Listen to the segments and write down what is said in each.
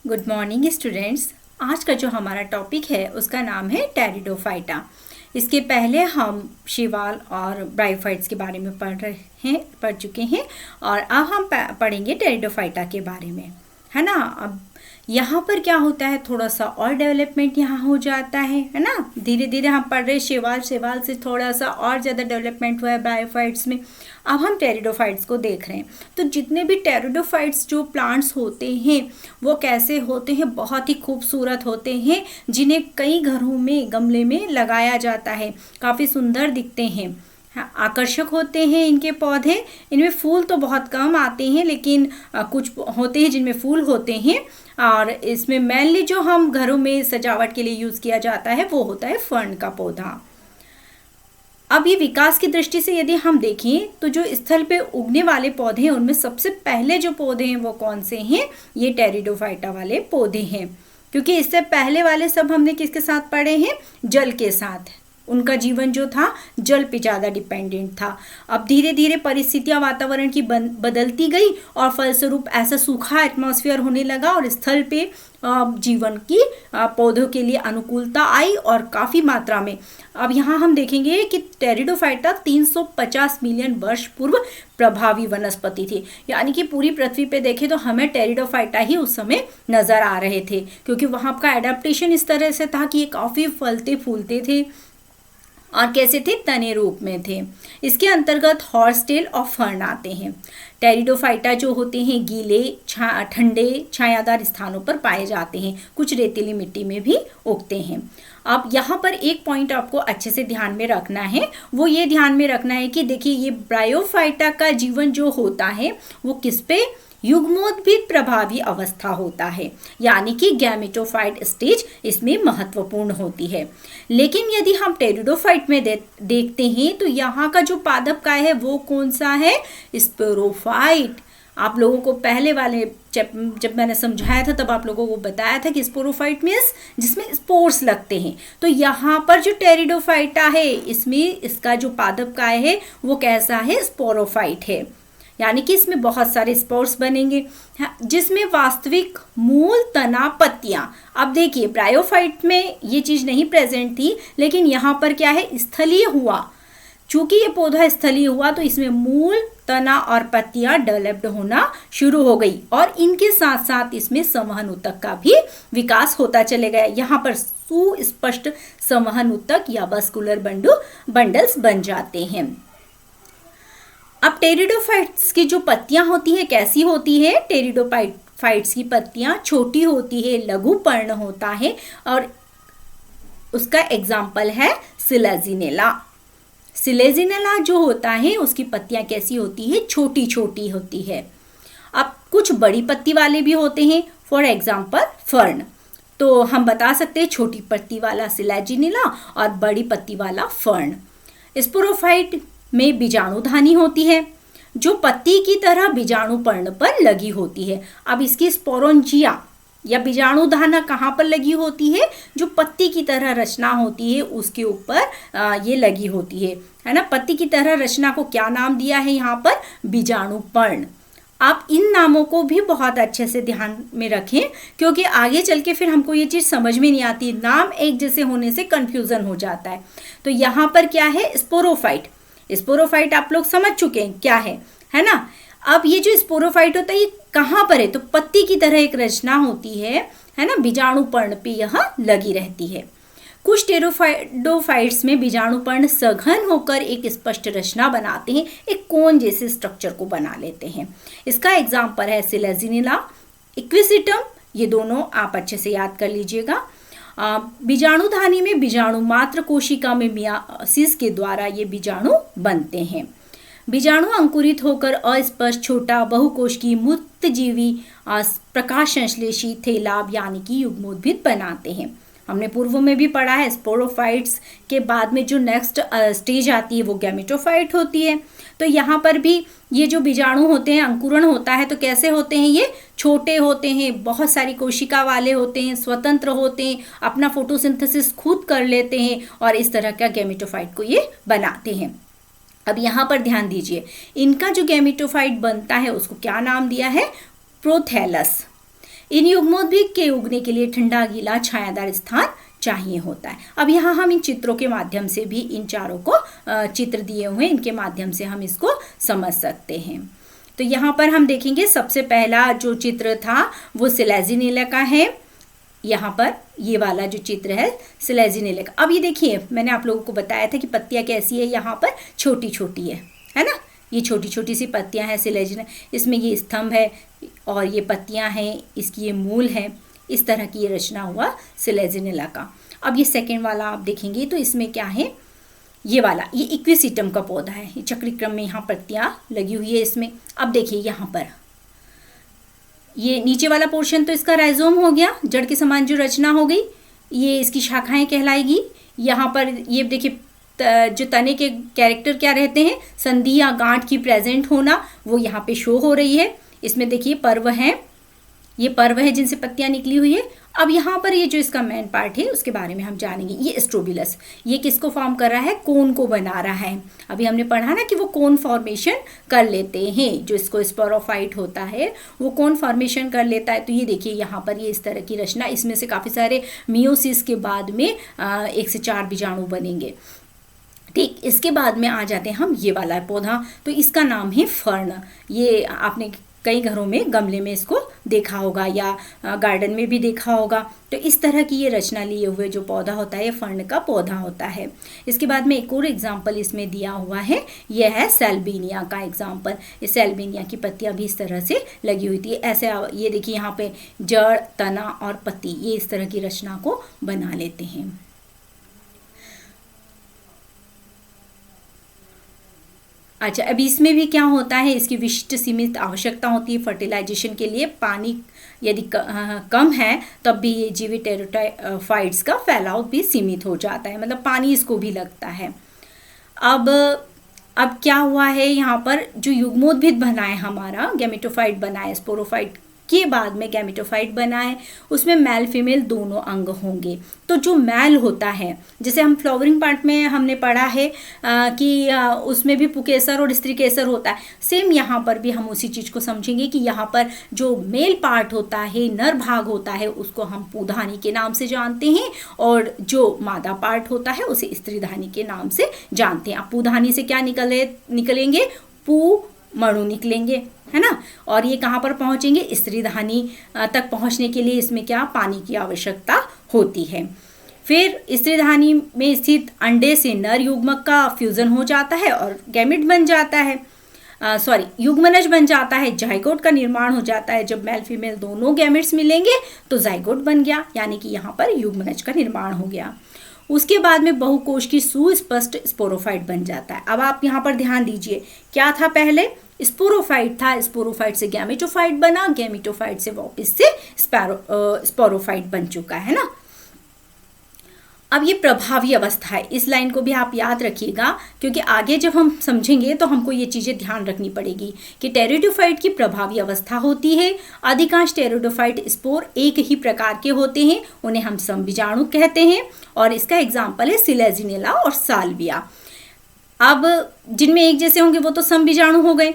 Good morning students. आज का जो हमारा टॉपिक है उसका नाम है टेरिडोफाइटा। इसके पहले हम शैवाल और ब्रायोफाइट्स के बारे में पढ़ चुके हैं और अब हम पढ़ेंगे टेरिडोफाइटा के बारे में, है ना। अब यहाँ पर क्या होता है, थोड़ा सा और डेवलपमेंट यहाँ हो जाता है ना। धीरे धीरे हम पढ़ रहे शैवाल से थोड़ा सा और ज़्यादा डेवलपमेंट हुआ है ब्रायोफाइट्स में। अब हम टेरिडोफाइट्स को देख रहे हैं। तो जितने भी टेरिडोफाइट्स जो प्लांट्स होते हैं वो कैसे होते हैं, बहुत ही खूबसूरत होते हैं, जिन्हें कई घरों में गमले में लगाया जाता है। काफ़ी सुंदर दिखते हैं, आकर्षक होते हैं इनके पौधे। इनमें फूल तो बहुत कम आते हैं, लेकिन कुछ होते हैं जिनमें फूल होते हैं। और इसमें मेनली जो हम घरों में सजावट के लिए यूज़ किया जाता है वो होता है फर्न का पौधा। अब ये विकास की दृष्टि से यदि हम देखें तो जो स्थल पे उगने वाले पौधे हैं उनमें सबसे पहले जो पौधे हैं वो कौन से हैं, ये टेरिडोफाइटा वाले पौधे हैं। क्योंकि इससे पहले वाले सब हमने किसके साथ पढ़े हैं, जल के साथ। उनका जीवन जो था जल पे ज़्यादा डिपेंडेंट था। अब धीरे धीरे परिस्थितियां वातावरण की बदलती गई और फलस्वरूप ऐसा सूखा एटमॉस्फेयर होने लगा और स्थल पे जीवन की पौधों के लिए अनुकूलता आई और काफ़ी मात्रा में। अब यहाँ हम देखेंगे कि टेरिडोफाइटा 350 मिलियन वर्ष पूर्व प्रभावी वनस्पति थी। यानी कि पूरी पृथ्वी पे देखें तो हमें टेरिडोफाइटा ही उस समय नज़र आ रहे थे, क्योंकि वहाँ का एडेप्टेशन इस तरह से था कि ये काफ़ी फलते फूलते थे और कैसे थे, तने रूप में थे। इसके अंतर्गत हॉर्सटेल और फर्न आते हैं। टेरिडोफाइटा जो होते हैं गीले ठंडे छायादार स्थानों पर पाए जाते हैं, कुछ रेतीली मिट्टी में भी उगते हैं। अब यहाँ पर एक पॉइंट आपको अच्छे से ध्यान में रखना है, वो ये ध्यान में रखना है कि देखिए ये ब्रायोफाइटा का जीवन जो होता है वो किस पे, युग्मोद्भिद प्रभावी अवस्था होता है, यानी कि गैमेटोफाइट स्टेज इसमें महत्वपूर्ण होती है। लेकिन यदि हम टेरिडोफाइट में देखते हैं तो यहाँ का जो पादप काय है वो कौन सा है, स्पोरोफाइट। आप लोगों को पहले वाले जब मैंने समझाया था तब आप लोगों को बताया था कि स्पोरोफाइट मीन्स जिसमें स्पोर्स लगते हैं। तो यहाँ पर जो टेरिडोफाइटा है इसमें इसका जो पादप काय है वो कैसा है, स्पोरोफाइट है। यानी कि इसमें बहुत सारे स्पोर्स बनेंगे जिसमें वास्तविक मूल, तना, पत्तियां। अब देखिए ब्रायोफाइट में ये चीज़ नहीं प्रेजेंट थी, लेकिन यहाँ पर क्या है, स्थलीय हुआ। चूंकि ये पौधा स्थलीय हुआ तो इसमें मूल, तना और पत्तियां डेवलप्ड होना शुरू हो गई और इनके साथ साथ इसमें संवहन ऊतक का भी विकास होता चले गया। यहाँ पर सुस्पष्ट संवहन ऊतक या वस्कुलर बंडल्स बन जाते हैं। अब टेरिडोफाइट्स की जो पत्तियां होती हैं कैसी होती है, टेरिडोफाइट्स की पत्तियां छोटी होती है, लघु पर्ण होता है और उसका एग्जाम्पल है सिलेजिनेला। सिलेजिनेला जो होता है उसकी पत्तियां कैसी होती है, छोटी छोटी होती है। अब कुछ बड़ी पत्ती वाले भी होते हैं, फॉर एग्जाम्पल फर्न। तो हम बता सकते हैं छोटी पत्ती वाला सिलेजिनेला और बड़ी पत्ती वाला फर्न। स्पोरोफाइट में बीजाणुधानी होती है जो पत्ती की तरह बीजाणु पर्ण पर लगी होती है। अब इसकी स्पोरोंजिया या बीजाणुधाना कहाँ पर लगी होती है, जो पत्ती की तरह रचना होती है उसके ऊपर ये लगी होती है ना। पत्ती की तरह रचना को क्या नाम दिया है यहाँ पर, बीजाणु पर्ण। आप इन नामों को भी बहुत अच्छे से ध्यान में रखें, क्योंकि आगे चल के फिर हमको ये चीज़ समझ में नहीं आती, नाम एक जैसे होने से कंफ्यूजन हो जाता है। तो यहाँ पर क्या है, स्पोरोफाइट। स्पोरोफाइट आप लोग समझ चुके हैं क्या है ना। अब ये जो स्पोरोफाइट होता है ये कहाँ पर है, तो पत्ती की तरह एक रचना होती है ना, बीजाणु पर्ण पे यह लगी रहती है। कुछ टेरिडोफाइट्स में बीजाणु पर्ण सघन होकर एक स्पष्ट रचना बनाते हैं, एक कोन जैसे स्ट्रक्चर को बना लेते हैं। इसका एग्जाम्पल है सिलेजिनेला, इक्विसिटम। ये दोनों आप अच्छे से याद कर लीजिएगा। बीजाणुधानी में बीजाणु मात्र कोशिका में मियासिस के द्वारा ये बीजाणु बनते हैं। बीजाणु अंकुरित होकर अस्पष्ट छोटा बहुकोशिकीय मुक्तजीवी प्रकाश संश्लेषी थैलाब यानी कि युग्मोद्भिद बनाते हैं। हमने पूर्व में भी पढ़ा है, स्पोरोफाइट्स के बाद में जो नेक्स्ट स्टेज आती है वो गैमेटोफाइट होती है। तो यहाँ पर भी ये जो बीजाणु होते हैं, अंकुरण होता है तो कैसे होते हैं, ये छोटे होते हैं, बहुत सारी कोशिका वाले होते हैं, स्वतंत्र होते हैं, अपना फोटोसिंथेसिस खुद कर लेते हैं और इस तरह का गैमेटोफाइट को ये बनाते हैं। अब यहाँ पर ध्यान दीजिए, इनका जो गैमेटोफाइट बनता है उसको क्या नाम दिया है, प्रोथैलस। इन युग्मोद्भिद के उगने के लिए ठंडा, गीला, छायादार स्थान चाहिए होता है। अब यहाँ हम इन चित्रों के माध्यम से भी इन चारों को चित्र दिए हुए, इनके माध्यम से हम इसको समझ सकते हैं। तो यहाँ पर हम देखेंगे सबसे पहला जो चित्र था वो सिलेजिनेला का है। यहाँ पर ये वाला जो चित्र है सिलेजिनेला का। अब ये देखिए, मैंने आप लोगों को बताया था कि पत्तियाँ कैसी है, यहाँ पर छोटी छोटी है ना। ये छोटी छोटी सी पत्तियाँ हैं सिलेजिनेला, इसमें ये स्तंभ है और ये पत्तियाँ हैं, इसकी ये मूल है। इस तरह की ये रचना हुआ सिलेजिनेला का। अब ये सेकेंड वाला आप देखेंगे तो इसमें क्या है, ये वाला ये इक्विसिटम का पौधा है। ये चक्री क्रम में यहाँ पत्तियाँ लगी हुई है इसमें। अब देखिए यहाँ पर ये नीचे वाला पोर्शन तो इसका राइजोम हो गया, जड़ के समान जो रचना हो गई, ये इसकी शाखाएं कहलाएगी। यहाँ पर ये देखिए जो तने के कैरेक्टर क्या रहते हैं, संधि या गांठ की प्रेजेंट होना, वो यहाँ पे शो हो रही है। इसमें देखिए पर्व हैं, ये पर्व है जिनसे पत्तियां निकली हुई है। अब यहाँ पर ये जो इसका मेन पार्ट है उसके बारे में हम जानेंगे। ये स्ट्रोबिलस, ये किसको फॉर्म कर रहा है, कोन को बना रहा है। अभी हमने पढ़ा ना कि वो कोन फॉर्मेशन कर लेते हैं, जो इसको स्पोरोफाइट होता है वो कोन फॉर्मेशन कर लेता है। तो ये देखिए यहाँ पर ये इस तरह की रचना, इसमें से काफ़ी सारे मियोसिस के बाद में 1 से 4 बीजाणु बनेंगे। ठीक, इसके बाद में आ जाते हैं हम ये वाला पौधा, तो इसका नाम है फर्न। ये आपने कई घरों में गमले में इसको देखा होगा या गार्डन में भी देखा होगा। तो इस तरह की ये रचना लिए हुए जो पौधा होता है ये फर्न का पौधा होता है। इसके बाद में एक और एग्जाम्पल इसमें दिया हुआ है, यह है सेल्बिनिया का एग्जाम्पल। ये सेल्बिनिया की पत्तियां भी इस तरह से लगी हुई थी। ऐसे ये देखिए यहाँ पे जड़, तना और पत्ती, ये इस तरह की रचना को बना लेते हैं। अच्छा, अब इसमें भी क्या होता है, इसकी विशिष्ट सीमित आवश्यकता होती है फर्टिलाइजेशन के लिए। पानी यदि कम है तब भी ये जीवित टेरिडोफाइट्स का फैलाव भी सीमित हो जाता है, मतलब पानी इसको भी लगता है। अब क्या हुआ है, यहाँ पर जो युग्मोद्भिद बना है हमारा, गैमेटोफाइट बना है, स्पोरोफाइट के बाद में गैमेटोफाइट बना है, उसमें मेल फीमेल दोनों अंग होंगे। तो जो मेल होता है, जैसे हम फ्लावरिंग पार्ट में हमने पढ़ा है कि उसमें भी पुकेसर और स्त्री केसर होता है, सेम यहाँ पर भी हम उसी चीज़ को समझेंगे कि यहाँ पर जो मेल पार्ट होता है, नर भाग होता है, उसको हम पुधानी के नाम से जानते हैं और जो मादा पार्ट होता है उसे स्त्रीधानी के नाम से जानते हैं। अब पुधानी से क्या निकलेंगे, पू मणु निकलेंगे, है ना। और ये कहाँ पर पहुँचेंगे, स्त्रीधानी तक पहुँचने के लिए इसमें क्या, पानी की आवश्यकता होती है। फिर स्त्रीधानी में स्थित अंडे से नर युग्मक का फ्यूजन हो जाता है और गैमेट बन जाता है, युग्मनज बन जाता है। जाइगोट का निर्माण हो जाता है। जब मेल फीमेल दोनों गैमेट्स मिलेंगे तो जाइगोट बन गया, यानी कि यहाँ पर युग्मनज का निर्माण हो गया। उसके बाद में बहुकोश की सुस्पष्ट स्पोरोफाइट बन जाता है। अब आप यहाँ पर ध्यान दीजिए, क्या था पहले, स्पोरोफाइट था, स्पोरोफाइट से गैमेटोफाइट बना, गैमेटोफाइट से वापस से स्पोरोफाइट बन चुका है ना। अब ये प्रभावी अवस्था है, इस लाइन को भी आप याद रखिएगा, क्योंकि आगे जब हम समझेंगे तो हमको ये चीज़ें ध्यान रखनी पड़ेगी कि टेरिडोफाइट की प्रभावी अवस्था होती है। अधिकांश टेरिडोफाइट स्पोर एक ही प्रकार के होते हैं, उन्हें हम समबीजाणु कहते हैं, और इसका एग्जाम्पल है सिलेजिनेला और साल्विया। अब जिनमें एक जैसे होंगे वो तो समबीजाणु हो गए।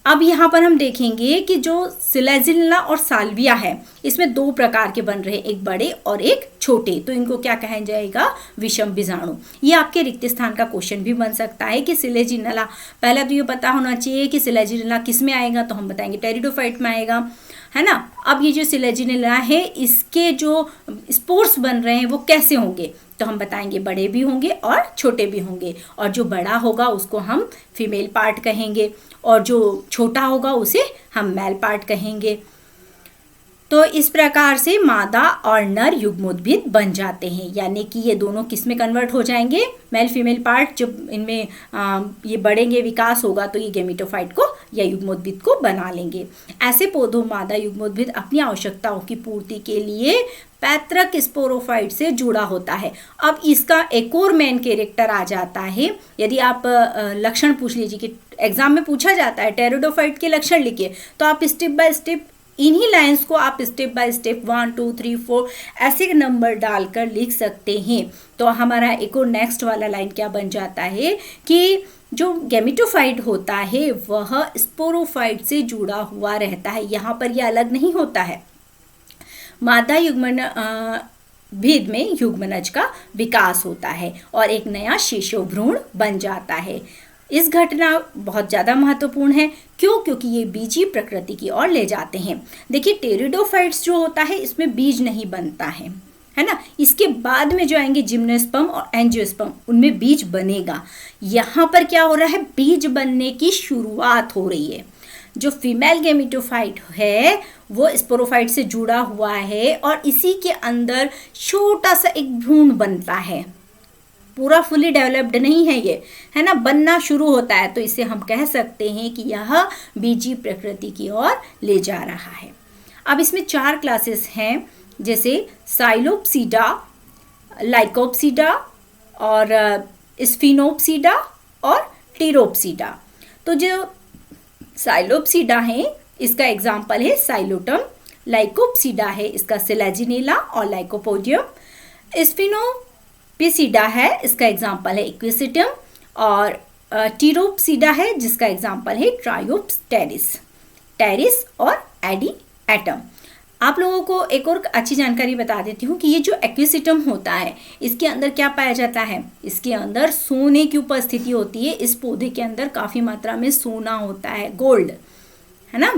अब यहाँ पर हम देखेंगे कि जो सिलेजिनेला और साल्विया है, इसमें 2 प्रकार के बन रहे हैं, एक बड़े और एक छोटे। तो इनको क्या कहा जाएगा, विषम बीजाणु। ये आपके रिक्त स्थान का क्वेश्चन भी बन सकता है कि सिलेजिनेला, पहले तो ये पता होना चाहिए कि सिलेजिनेला किस में आएगा, तो हम बताएंगे टेरिडोफाइट में आएगा, है ना। अब ये जो सिलेजिनेला है, इसके जो स्पोर्स बन रहे हैं वो कैसे होंगे, तो हम बताएंगे बड़े भी होंगे और छोटे भी होंगे, और जो बड़ा होगा उसको हम फीमेल पार्ट कहेंगे और जो छोटा होगा उसे हम मेल पार्ट कहेंगे। तो इस प्रकार से मादा और नर युग्मोद्भिद बन जाते हैं, यानी कि ये दोनों किस में कन्वर्ट हो जाएंगे, मेल फीमेल पार्ट। जब इनमें ये बढ़ेंगे, विकास होगा, तो ये गैमेटोफाइट को या युग्मोद्भिद को बना लेंगे। ऐसे पौधों मादा युग्मोद्भिद अपनी आवश्यकताओं की पूर्ति के लिए पैतृक स्पोरोफाइट से जुड़ा होता है। अब इसका एक और मेन कैरेक्टर आ जाता है। यदि आप लक्षण पूछ लीजिए कि एग्जाम में पूछा जाता है टेरिडोफाइट के लक्षण लिखिए, तो आप स्टेप बाय स्टेप इन्हीं लाइंस को आप स्टेप बाय स्टेप 1 2 3 4 ऐसे नंबर डालकर लिख सकते हैं। तो हमारा एक और नेक्स्ट वाला लाइन क्या बन जाता है कि जो गैमेटोफाइट होता है वह स्पोरोफाइट से जुड़ा हुआ रहता है। यहाँ पर यह अलग नहीं होता है, मादा युग्मन भेद में युग्मनज का विकास होता है और एक नया शिशु भ्रूण बन जाता है। इस घटना बहुत ज़्यादा महत्वपूर्ण है। क्यों? क्योंकि ये बीजी प्रकृति की ओर ले जाते हैं। देखिए टेरिडोफाइट्स जो होता है इसमें बीज नहीं बनता है ना। इसके बाद में जो आएंगे जिम्नोस्पर्म और एंजियोस्पर्म, उनमें बीज बनेगा। यहाँ पर क्या हो रहा है, बीज बनने की शुरुआत हो रही है। जो फीमेल गेमेटोफाइट है वो स्पोरोफाइट से जुड़ा हुआ है और इसी के अंदर छोटा सा एक भ्रूण बनता है, पूरा फुली डेवलप्ड नहीं है ये, है ना, बनना शुरू होता है। तो इसे हम कह सकते हैं कि यह बीजी प्रकृति की ओर ले जा रहा है। अब इसमें 4 क्लासेस हैं, जैसे साइलोप्सीडा, लाइकोप्सीडा और स्फिनोप्सीडा और टीरोप्सीडा। तो जो साइलोप्सीडा है इसका एग्जाम्पल है साइलोटम, लाइकोप्सीडा है इसका सिलेजिनेला और लाइकोपोडियम, स्फिनोपिसीडा है इसका एग्जाम्पल है इक्विसिटम और टीरोप्सीडा है जिसका एग्जाम्पल है ट्रायोप्स टेरिस और एडिएटम। आप लोगों को एक और अच्छी जानकारी बता देती हूँ कि ये जो एक्विसिटम होता है इसके अंदर क्या पाया जाता है, इसके अंदर सोने की उपस्थिति होती है। इस पौधे के अंदर काफ़ी मात्रा में सोना होता है, गोल्ड, है ना।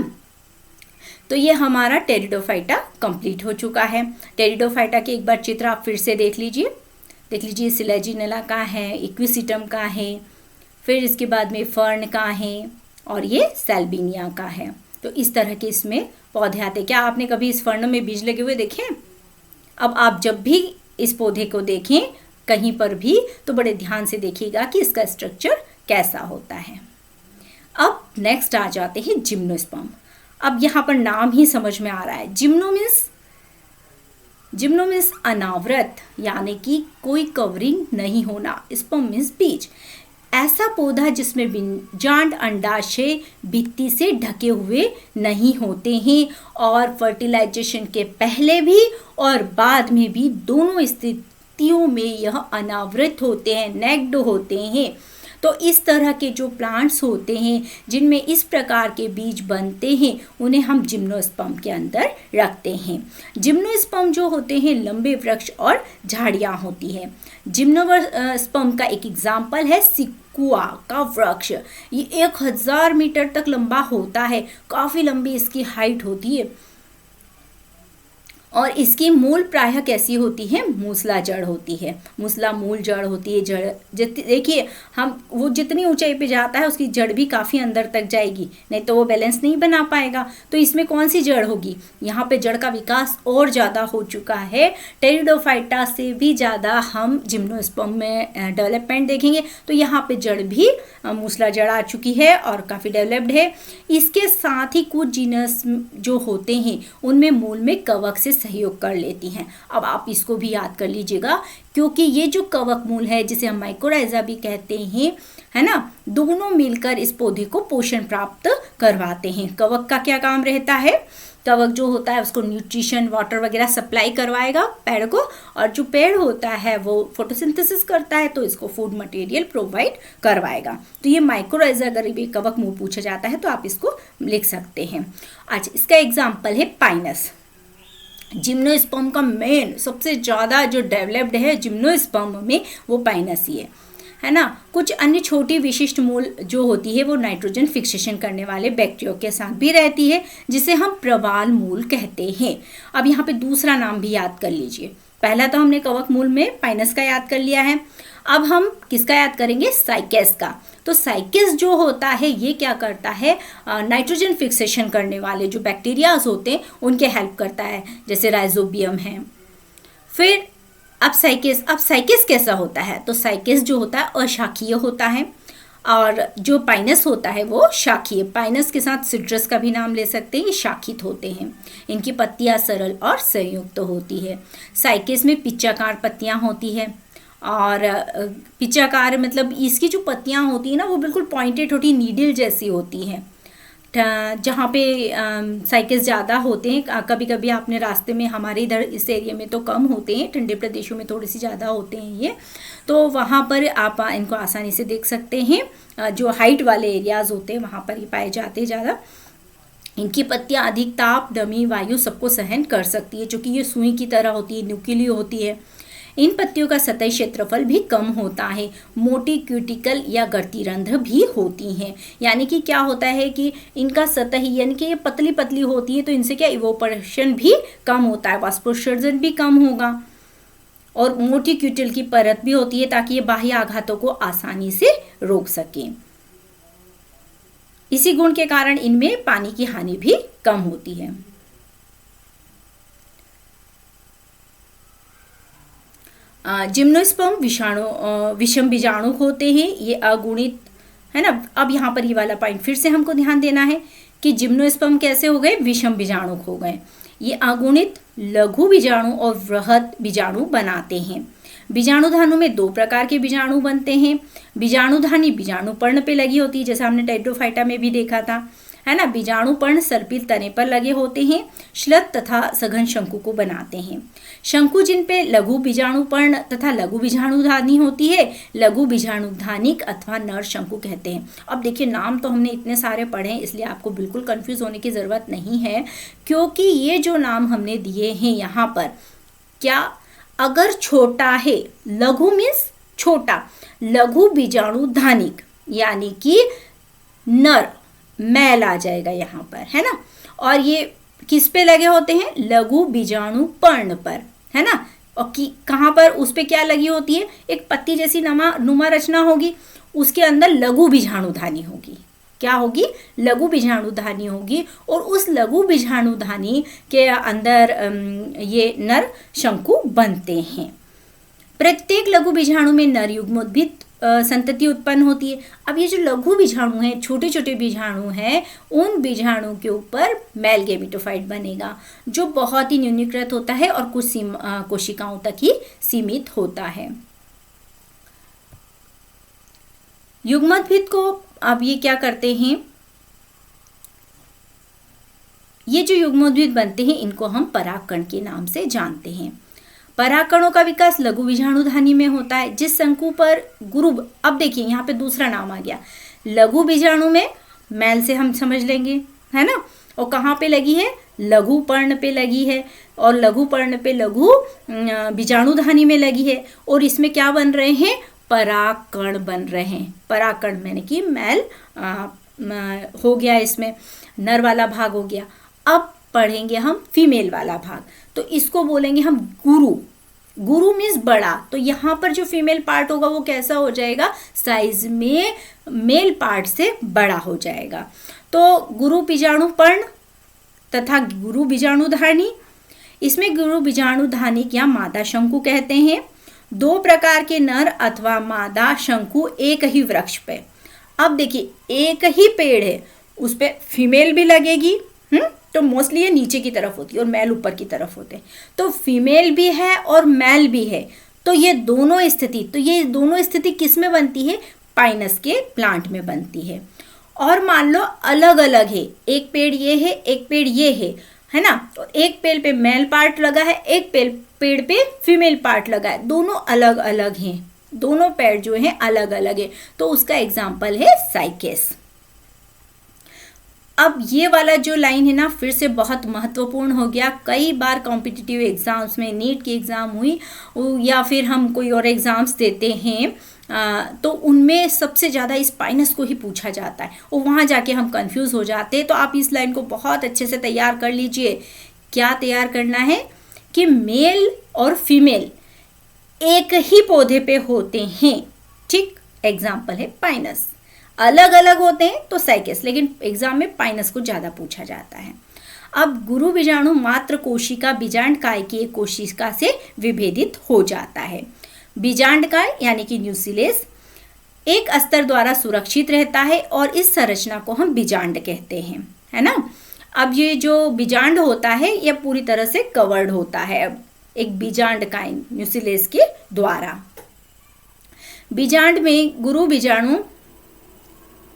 तो ये हमारा टेरिडोफाइटा कंप्लीट हो चुका है। टेरिडोफाइटा के एक बार चित्र आप फिर से देख लीजिए सिलेजिनेला का है, इक्विसिटम का है, फिर इसके बाद में फर्न का है और ये सेल्बिनिया का है। तो इस तरह के इसमें पौधे आते। क्या आपने कभी इस फर्न में बीज लगे हुए देखे? अब आप जब भी इस पौधे को देखें कहीं पर भी तो बड़े ध्यान से देखिएगा कि इसका स्ट्रक्चर कैसा होता है। अब नेक्स्ट आ जाते हैं जिम्नोस्पर्म। अब यहाँ पर नाम ही समझ में आ रहा है, जिम्नो मीन्स अनावृत, यानी कि कोई कवरिंग नहीं होना। स्पर्म मीन्स बीज, ऐसा पौधा जिसमें बीजांड अंडाशय भित्ति से ढके हुए नहीं होते हैं और फर्टिलाइजेशन के पहले भी और बाद में भी दोनों स्थितियों में यह अनावृत होते हैं, नेक्ड होते हैं। तो इस तरह के जो प्लांट्स होते हैं जिनमें इस प्रकार के बीज बनते हैं उन्हें हम जिम्नोस्पर्म के अंदर रखते हैं। जिम्नोस्पर्म जो होते हैं लंबे वृक्ष और झाड़ियाँ होती है। जिम्नोस्पर्म का एक एग्जाम्पल है सिकुआ का वृक्ष। ये 1000 मीटर तक लंबा होता है, काफ़ी लंबी इसकी हाइट होती है और इसकी मूल प्रायः कैसी होती है, मूसला जड़ होती है, मूसला मूल जड़ होती है। जड़ देखिए हम वो जितनी ऊंचाई पे जाता है उसकी जड़ भी काफ़ी अंदर तक जाएगी, नहीं तो वो बैलेंस नहीं बना पाएगा। तो इसमें कौन सी जड़ होगी, यहाँ पे जड़ का विकास और ज़्यादा हो चुका है। टेरिडोफाइटा से भी ज़्यादा हम जिम्नोस्पर्म में डेवलपमेंट देखेंगे। तो यहाँ पे जड़ भी मूसला जड़ आ चुकी है और काफ़ी डेवलप्ड है। इसके साथ ही कुछ जीनस जो होते हैं उनमें मूल में कवक से सहयोग कर लेती हैं। अब आप इसको भी याद कर लीजिएगा क्योंकि ये जो कवक मूल है जिसे हम माइकोराइजा भी कहते हैं, है ना, दोनों मिलकर इस पौधे को पोषण प्राप्त करवाते हैं। कवक का क्या काम रहता है, कवक जो होता है उसको न्यूट्रिशन वाटर वगैरह सप्लाई करवाएगा पेड़ को, और जो पेड़ होता है वो फोटोसिंथेसिस करता है तो इसको फूड मटेरियल प्रोवाइड करवाएगा। तो ये माइकोराइजा अगर ये कवक मूल पूछा जाता है तो आप इसको लिख सकते हैं। अच्छा, इसका एग्जाम्पल है पाइनस। जिम्नोस्पर्म का मेन सबसे ज़्यादा जो डेवलप्ड है जिम्नोस्पर्म में वो पाइनस ही है ना। कुछ अन्य छोटी विशिष्ट मूल जो होती है वो नाइट्रोजन फिक्सेशन करने वाले बैक्टीरिया के साथ भी रहती है जिसे हम प्रवाल मूल कहते हैं। अब यहाँ पे दूसरा नाम भी याद कर लीजिए। पहला तो हमने कवक मूल में पाइनस का याद कर लिया है, अब हम किसका याद करेंगे, साइकेस का। तो साइकेस जो होता है ये क्या करता है, नाइट्रोजन फिक्सेशन करने वाले जो बैक्टीरियाज होते हैं उनके हेल्प करता है, जैसे राइजोबियम है। फिर अब साइकेस कैसा होता है, तो साइकेस जो होता है अशाखीय होता है और जो पाइनस होता है वो शाखीय। पाइनस के साथ सिट्रस का भी नाम ले सकते हैं, ये शाखित होते हैं। इनकी पत्तियां सरल और संयुक्त होती है। साइकेस में पिच्चाकार पत्तियां होती है और पिच्चाकार मतलब इसकी जो पत्तियां होती है ना वो बिल्कुल पॉइंटेड होती, नीडल जैसी होती हैं। जहाँ पे साइकेस ज़्यादा होते हैं, कभी कभी आपने रास्ते में, हमारे इधर इस एरिया में तो कम होते हैं, ठंडे प्रदेशों में थोड़ी सी ज़्यादा होते हैं ये, तो वहाँ पर आप इनको आसानी से देख सकते हैं। जो हाइट वाले एरियाज़ होते हैं वहाँ पर ये पाए जाते हैं ज़्यादा। इनकी पत्तियां अधिक ताप, नमी, वायु सबको सहन कर सकती है, क्योंकि ये सुई की तरह होती है, न्यूक्लियली होती है। इन पत्तियों का सतही क्षेत्रफल भी कम होता है। मोटी क्यूटिकल या गर्ती रंध्र भी होती हैं। यानी कि क्या होता है कि इनका सतही यानी कि ये पतली पतली होती है, तो इनसे क्या इवोपरेशन भी कम होता है, वाष्पोत्सर्जन भी कम होगा। और मोटी क्यूटिल की परत भी होती है ताकि ये बाह्य आघातों को आसानी से रोक सके। इसी गुण के कारण इनमें पानी की हानि भी कम होती है। जिम्नोस्पर्म विषम बीजाणु होते हैं, ये अगुणित है ना। अब यहाँ पर ये वाला पॉइंट फिर से हमको ध्यान देना है कि जिम्नोस्पर्म कैसे हो गए, विषम बीजाणु हो गए। ये अगुणित, लघु बीजाणु और वृहद बीजाणु बनाते हैं। बीजाणुधानु में दो प्रकार के बीजाणु बनते हैं। बीजाणुधानी बीजाणु पर्ण पे लगी होती है, जैसे हमने टेरिडोफाइटा में भी देखा था, है ना। बीजाणु पर्ण सर्पिल तने पर लगे होते हैं, श्लथ तथा सघन शंकु को बनाते हैं। शंकु जिन पे लघु बीजाणु पर्ण तथा लघु बीजाणुधानी होती है, लघु बीजाणुधानिक अथवा नर शंकु कहते हैं। अब देखिए, नाम तो हमने इतने सारे पढ़े हैं, इसलिए आपको बिल्कुल कंफ्यूज होने की जरूरत नहीं है, क्योंकि ये जो नाम हमने दिए हैं यहाँ पर, क्या अगर छोटा है, लघु मीन्स छोटा, लघु बीजाणुधानिक यानी कि नर, मैल आ जाएगा यहाँ पर, है ना। और ये किस पे लगे होते हैं, लघु बीजाणु पर्ण पर, है ना। और कहाँ पर उस पे क्या लगी होती है, एक पत्ती जैसी नुमा रचना होगी, उसके अंदर लघु बीजाणुधानी होगी। क्या होगी, लघु बीजाणुधानी होगी। और उस लघु बीजाणुधानी के अंदर ये नर शंकु बनते हैं। प्रत्येक लघु बीजाणु में नर युग्मोद्भिद संतति उत्पन्न होती है। अब ये जो लघु बीजाणु हैं, छोटे छोटे बीजाणु हैं, उन बीजाणु के ऊपर मेल गैमेटोफाइट बनेगा, जो बहुत ही न्यूनीकृत होता है और कुछ कोशिकाओं तक ही सीमित होता है। युग्मोद्भिद को अब ये क्या करते हैं, ये जो युग्मोद्भिद बनते हैं, इनको हम परागकण के नाम से जानते हैं। परागकणों का विकास लघु बीजाणुधानी में होता है, जिस शंकु पर गुरु, अब देखिए यहाँ पे दूसरा नाम आ गया, लघु बीजाणु में मैल से हम समझ लेंगे, है ना। और कहाँ पे लगी है, लघु पर्ण पे लगी है, और लघु पर्ण पे लघु बीजाणुधानी में लगी है। और इसमें क्या बन रहे हैं, परागकण बन रहे हैं। परागकण मैंने कि मैल हो गया, इसमें नर वाला भाग हो गया। अब पढ़ेंगे हम फीमेल वाला भाग, तो इसको बोलेंगे हम गुरु। गुरु मीन्स बड़ा, तो यहाँ पर जो फीमेल पार्ट होगा वो कैसा हो जाएगा, साइज में मेल पार्ट से बड़ा हो जाएगा। तो गुरु बीजाणु पर्ण तथा गुरु बीजाणुधानी, इसमें गुरु बीजाणुधानी या मादा शंकु कहते हैं। दो प्रकार के नर अथवा मादा शंकु एक ही वृक्ष पे, अब देखिए एक ही पेड़ है, उस पे फीमेल भी लगेगी, तो मोस्टली ये नीचे की तरफ होती है और मेल ऊपर की तरफ होते हैं। तो फीमेल भी है और मेल भी है, तो ये दोनों स्थिति किस में बनती है, पाइनस के प्लांट में बनती है। और मान लो अलग अलग है, एक पेड़ ये है, एक पेड़ ये है ना। तो एक पेड़ पे मेल पार्ट लगा है, एक पेड़ पे फीमेल पार्ट लगा है, दोनों अलग अलग हैं, दोनों पेड़ जो हैं अलग अलग है। तो उसका एग्जाम्पल है साइकेस। अब ये वाला जो लाइन है ना, फिर से बहुत महत्वपूर्ण हो गया। कई बार कॉम्पिटिटिव एग्जाम्स में, नीट की एग्ज़ाम हुई या फिर हम कोई और एग्ज़ाम्स देते हैं, तो उनमें सबसे ज़्यादा स्पाइनस को ही पूछा जाता है और वहाँ जाके हम कंफ्यूज हो जाते हैं। तो आप इस लाइन को बहुत अच्छे से तैयार कर लीजिए। क्या तैयार करना है कि मेल और फीमेल एक ही पौधे पे होते हैं, ठीक। एग्जाम्पल है पाइनस। अलग अलग होते हैं तो साइकेस, लेकिन एग्जाम में पाइनस को ज़्यादा पूछा जाता है। अब गुरु बीजाणु मात्र कोशिका बीजांडकाय की एक कोशिका से विभेदित हो जाता है। बीजांडकाय यानी कि न्यूक्लियस एक अस्तर द्वारा सुरक्षित रहता है और इस संरचना को हम बीजांड कहते हैं, है ना। अब ये जो बीजांड होता है ये पूरी तरह से कवर्ड होता है एक बीजांडकाय न्यूक्लियस के द्वारा। बीजांड में गुरु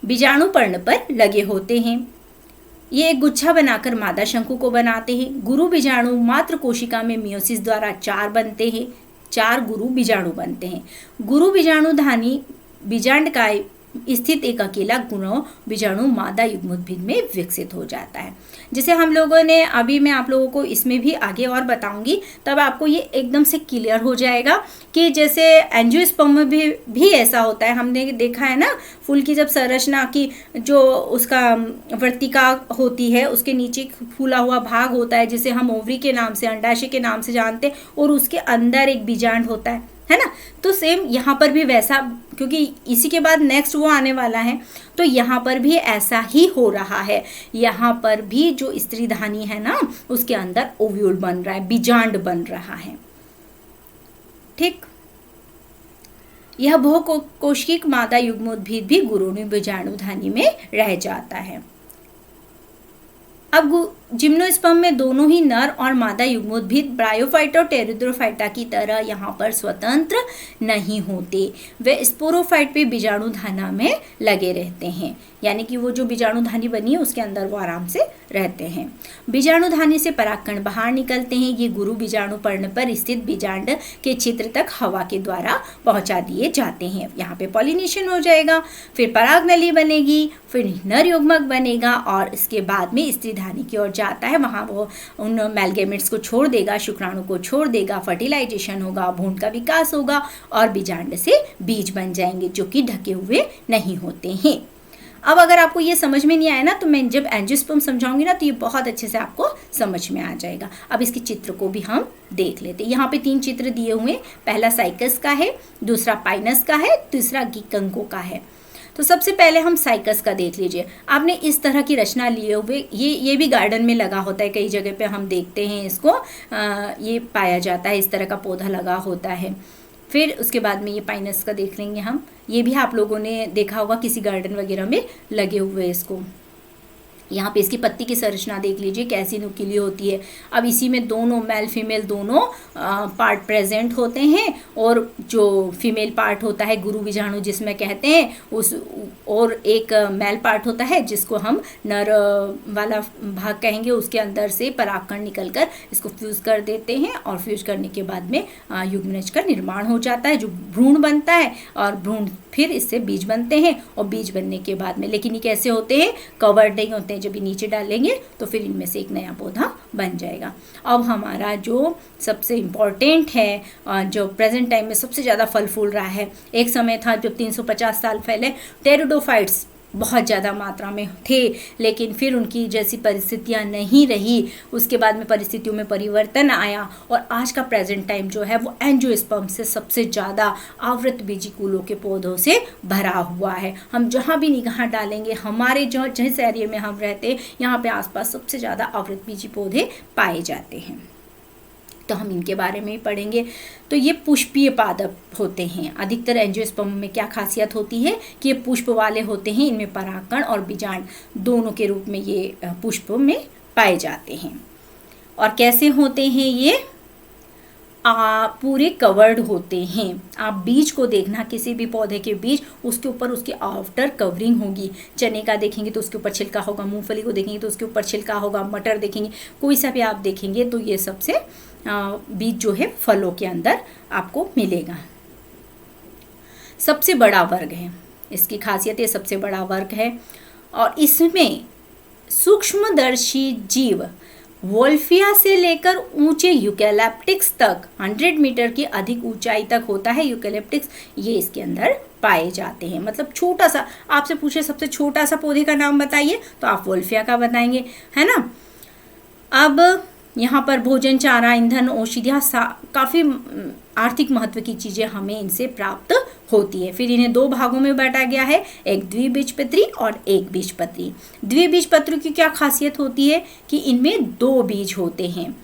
बीजाणु पर्ण पर लगे होते हैं। ये एक गुच्छा बनाकर मादा शंकु को बनाते हैं। गुरु बीजाणु मात्र कोशिका में मियोसिस द्वारा 4 बनते हैं, 4 गुरु बीजाणु बनते हैं। गुरु बीजाणुधानी बीजांडकाय स्थित एक अकेला गुणों बीजाणु मादा युग्मोद्भिद में विकसित हो जाता है। जैसे हम लोगों ने अभी, मैं आप लोगों को इसमें भी आगे और बताऊंगी, तब आपको ये एकदम से क्लियर हो जाएगा कि जैसे एंजियोस्पर्म में भी ऐसा होता है। हमने देखा है ना, फूल की जब संरचना की जो उसका वर्तिका होती है, उसके नीचे फूला हुआ भाग होता है जिसे हम ओवरी के नाम से, अंडाशय के नाम से जानते हैं, और उसके अंदर एक बीजांड होता है ना। तो सेम यहाँ पर भी वैसा, क्योंकि इसी के बाद नेक्स्ट वो आने वाला है, तो यहाँ पर भी ऐसा ही हो रहा है। यहाँ पर भी जो स्त्रीधानी है ना, उसके अंदर ओव्यूल बन रहा है, बीजांड बन रहा है। ठीक, यह बहुकोशिक मादा युग्मोद्भिद भी गुरोणी बीजाणुधानी में रह जाता है। अब जिम्नोस्पर्म में दोनों ही नर और मादा युग्मोद्भिद ब्रायोफाइटा और टेरिडोफाइटा की तरह यहाँ पर स्वतंत्र नहीं होते। वे स्पोरोफाइट पे बीजाणुधाना में लगे रहते हैं, यानी कि वो जो बीजाणुधानी बनी है उसके अंदर वो आराम से रहते हैं। बीजाणुधानी से परागकण बाहर निकलते हैं। ये गुरु बीजाणु पर्ण पर स्थित बीजांड के क्षेत्र तक हवा के द्वारा पहुंचा दिए जाते हैं। यहाँ पे पॉलिनेशन हो जाएगा, फिर पराग नली बनेगी, फिर नर युग्मक बनेगा, और इसके बाद में स्त्रीधानी की ओर जाता है। वहाँ वो उन मैलगेमेट्स को छोड़ देगा, शुक्राणु को छोड़ देगा, फर्टिलाइजेशन होगा, भ्रूण का विकास होगा, और बीजांड से बीज बन जाएंगे जो कि ढके हुए नहीं होते हैं। अब अगर आपको ये समझ में नहीं आया ना, तो मैं जब एंजियोस्पर्म समझाऊंगी ना, तो ये बहुत अच्छे से आपको समझ में आ जाएगा। अब इसके चित्र को भी हम देख लेते हैं। यहाँ पे 3 चित्र दिए हुए, पहला साइकस का है, दूसरा पाइनस का है, तीसरा गिकंको का है। तो सबसे पहले हम साइकस का देख लीजिए। आपने इस तरह की रचना लिए हुए, ये भी गार्डन में लगा होता है, कई जगह पे हम देखते हैं इसको, ये पाया जाता है, इस तरह का पौधा लगा होता है। फिर उसके बाद में ये पाइनस का देख लेंगे हम, ये भी आप लोगों ने देखा होगा किसी गार्डन वगैरह में लगे हुए इसको। यहाँ पे इसकी पत्ती की संरचना देख लीजिए कैसी नुकीली होती है। अब इसी में दोनों मेल फीमेल दोनों पार्ट प्रेजेंट होते हैं, और जो फीमेल पार्ट होता है गुरु बीजाणु जिसमें कहते हैं उस, और एक मेल पार्ट होता है जिसको हम नर वाला भाग कहेंगे। उसके अंदर से परागकण निकलकर इसको फ्यूज कर देते हैं, और फ्यूज करने के बाद में युग्मनज का निर्माण हो जाता है, जो भ्रूण बनता है, और भ्रूण फिर इससे बीज बनते हैं, और बीज बनने के बाद में, लेकिन ये कैसे होते हैं, कवर्ड नहीं होते हैं। जब ये नीचे डालेंगे तो फिर इनमें से एक नया पौधा बन जाएगा। अब हमारा जो सबसे इम्पॉर्टेंट है, जो प्रेजेंट टाइम में सबसे ज़्यादा फल फूल रहा है, एक समय था जब 350 साल पहले टेरिडोफाइट्स बहुत ज़्यादा मात्रा में थे, लेकिन फिर उनकी जैसी परिस्थितियाँ नहीं रही, उसके बाद में परिस्थितियों में परिवर्तन आया, और आज का प्रेजेंट टाइम जो है वो एंजियोस्पर्म से सबसे ज़्यादा आवृत बीजी कुलों के पौधों से भरा हुआ है। हम जहाँ भी निगाह डालेंगे, हमारे जो जिस एरिया में हम रहते हैं, यहाँ पे आसपास सबसे ज़्यादा आवृत बीजी पौधे पाए जाते हैं। तो हम इनके बारे में ही पढ़ेंगे। तो ये पुष्पीय पादप होते हैं। अधिकतर एंजियोस्पर्म में क्या खासियत होती है कि ये पुष्प वाले होते हैं, इनमें परागकण और बीजांड दोनों के रूप में ये पुष्प में पाए जाते हैं। और कैसे होते हैं ये, पूरे कवर्ड होते हैं। आप बीज को देखना, किसी भी पौधे के बीज, उसके ऊपर उसकी आउटर कवरिंग होगी। चने का देखेंगे तो उसके ऊपर छिलका होगा, मूंगफली को देखेंगे तो उसके ऊपर छिलका होगा, मटर देखेंगे, कोई सा भी आप देखेंगे तो ये सबसे बीज जो है फलों के अंदर आपको मिलेगा। सबसे बड़ा वर्ग है, इसकी खासियत ये सबसे बड़ा वर्ग है, और इसमें सूक्ष्मदर्शी जीव वोल्फिया से लेकर ऊंचे यूकेलिप्टिक्स तक 100 मीटर की अधिक ऊंचाई तक होता है यूकेलिप्टिक्स, ये इसके अंदर पाए जाते हैं। मतलब छोटा सा, आपसे पूछे सबसे छोटा सा पौधे का नाम बताइए तो आप वोल्फिया का बताएंगे, है ना। अब यहाँ पर भोजन, चारा, ईंधन, औषधियाँ, काफ़ी आर्थिक महत्व की चीज़ें हमें इनसे प्राप्त होती है। फिर इन्हें 2 भागों में बांटा गया है, एक द्विबीजपत्री और एक बीजपत्री। द्विबीजपत्री की क्या खासियत होती है कि इनमें 2 बीज होते हैं।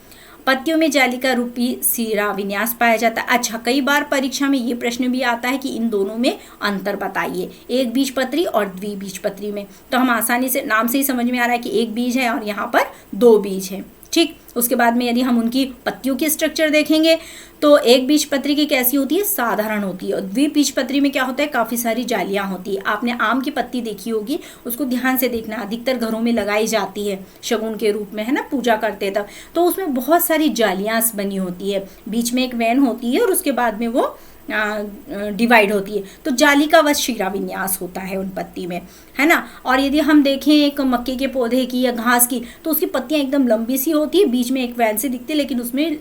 पत्तियों में जालिका रूपी सिरा विन्यास पाया जाता है। अच्छा, कई बार परीक्षा में ये प्रश्न भी आता है कि इन दोनों में अंतर बताइए, एक बीजपत्री और द्विबीजपत्री में। तो हम आसानी से नाम से ही समझ में आ रहा है कि एक बीज है और यहाँ पर 2 बीज है। ठीक, उसके बाद में यदि हम उनकी पत्तियों की स्ट्रक्चर देखेंगे तो एक बीजपत्री की कैसी होती है, साधारण होती है, और द्विबीजपत्री में क्या होता है, काफ़ी सारी जालियाँ होती है। आपने आम की पत्ती देखी होगी, उसको ध्यान से देखना, अधिकतर घरों में लगाई जाती है शगुन के रूप में, है ना, पूजा करते तब। तो उसमें बहुत सारी जालियाँ बनी होती है, बीच में एक वैन होती है और उसके बाद में वो डिवाइड होती है। तो जालिकावत शिरा विन्यास होता है उन पत्ती में, है ना। और यदि हम देखें एक मक्के के पौधे की या घास की, तो उसकी पत्तियां एकदम लंबी सी होती है, बीच में एक वैन से दिखती है, लेकिन उसमें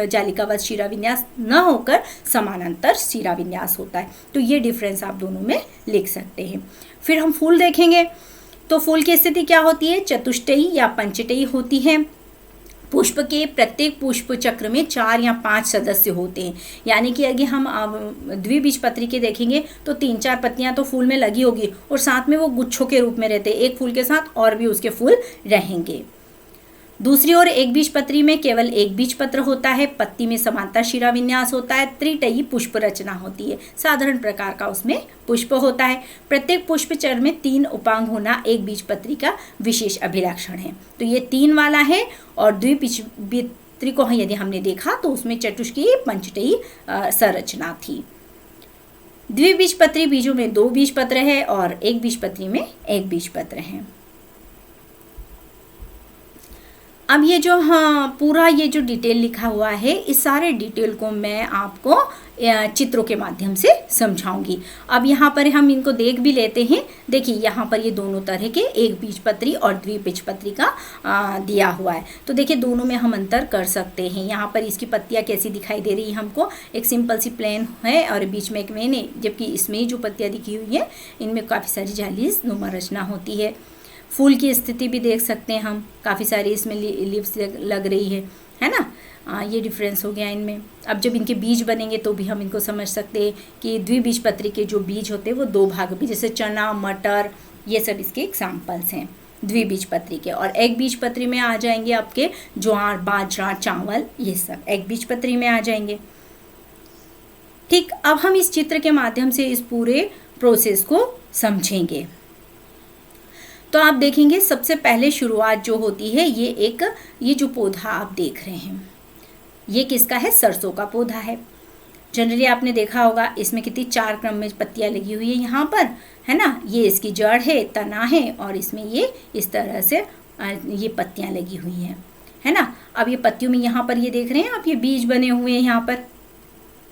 जालिकावत शिरा विन्यास न होकर समानांतर शिरा विन्यास होता है। तो ये डिफरेंस आप दोनों में लिख सकते हैं। फिर हम फूल देखेंगे, तो फूल की स्थिति क्या होती है, चतुष्टयी या पंचटयी होती है। पुष्प के प्रत्येक पुष्प चक्र में 4 या 5 सदस्य होते हैं, यानी कि अगर हम द्विबीजपत्री के देखेंगे तो 3-4 पत्तियां तो फूल में लगी होगी और साथ में वो गुच्छों के रूप में रहते हैं, एक फूल के साथ और भी उसके फूल रहेंगे। दूसरी ओर एक बीजपत्री में केवल एक बीजपत्र होता है, पत्ती में समांतर शिरा विन्यास होता है, त्रिटयी पुष्प रचना होती है, साधारण प्रकार का उसमें पुष्प होता है। प्रत्येक पुष्प चरण में 3 उपांग होना एक बीजपत्री का विशेष अभिलक्षण है। तो ये 3 वाला है। और द्विबीजपत्री को यदि हमने देखा तो उसमें चतुष्टयी पंचटयी संरचना थी। द्विबीजपत्री बीजों में 2 बीजपत्र है और एक बीजपत्री में 1 बीजपत्र है। अब ये जो पूरा ये जो डिटेल लिखा हुआ है, इस सारे डिटेल को मैं आपको चित्रों के माध्यम से समझाऊंगी। अब यहाँ पर हम इनको देख भी लेते हैं। देखिए यहाँ पर ये दोनों तरह के एक बीजपत्री और द्विबीजपत्री का दिया हुआ है। तो देखिए दोनों में हम अंतर कर सकते हैं। यहाँ पर इसकी पत्तियाँ कैसी दिखाई दे रही है हमको, एक सिंपल सी प्लेन है और बीच में एक वेन है, जबकि इसमें जो पत्तियाँ दिखी हुई है इनमें काफ़ी सारी जालीस नुमा रचना होती है। फूल की स्थिति भी देख सकते हैं हम, काफ़ी सारी इसमें लीव्स लग रही है ना। ये डिफरेंस हो गया इनमें। अब जब इनके बीज बनेंगे तो भी हम इनको समझ सकते हैं कि द्विबीजपत्री के जो बीज होते हैं वो 2 भाग भी, जैसे चना, मटर, ये सब इसके एग्जाम्पल्स हैं द्विबीजपत्री के। और एक बीजपत्री में आ जाएंगे आपके ज्वार, बाजरा, चावल, ये सब एक बीजपत्री में आ जाएंगे। ठीक, अब हम इस चित्र के माध्यम से इस पूरे प्रोसेस को समझेंगे। तो आप देखेंगे सबसे पहले शुरुआत जो होती है, ये जो पौधा आप देख रहे हैं, ये किसका है, सरसों का पौधा है। जनरली आपने देखा होगा इसमें कितनी 4 क्रम में पत्तियां लगी हुई है यहाँ पर, है ना। ये इसकी जड़ है, तना है और इसमें ये इस तरह से ये पत्तियां लगी हुई हैं, है ना। अब ये पत्तियों में यहाँ पर ये देख रहे हैं आप, ये बीज बने हुए हैं यहाँ पर,